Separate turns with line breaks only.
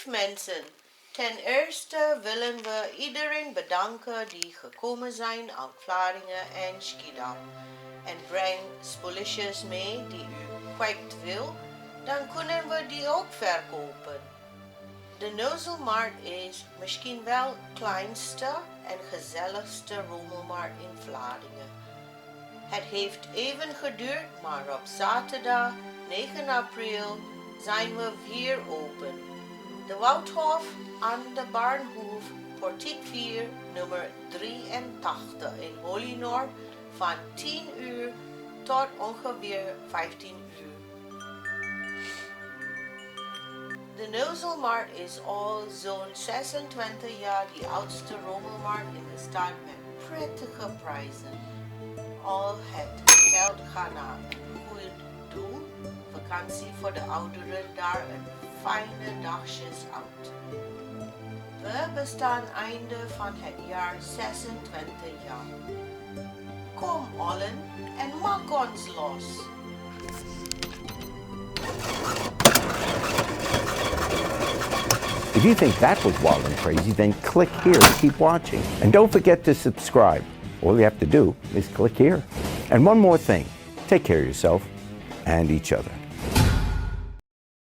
Lieve mensen, ten eerste willen we iedereen bedanken die gekomen zijn uit Vlaardingen en Schiedam. En breng spulletjes mee die u kwijt wil, dan kunnen we die ook verkopen. De Neuzelmarkt is misschien wel kleinste en gezelligste rommelmarkt in Vlaardingen. Het heeft even geduurd, maar op zaterdag 9 april zijn we weer open. De Wouthof aan de Baarnhoeve, portiek 4, nummer 83 in Holy Noord van 10 uur tot ongeveer 15 uur. De Neuzelmarkt is al zo'n 26 jaar de oudste rommelmarkt in de stad met prettige prijzen. Al het geld gaat naar een goed doel, vakantie voor de ouderen, daar een fijne dagjes uit. We bestaan einde van het jaar 26 jaar. Kom allen en maak ons los.
If you think that was wild and crazy, then click here to keep watching. And don't forget to subscribe. All you have to do is click here. And one more thing, take care of yourself and each other.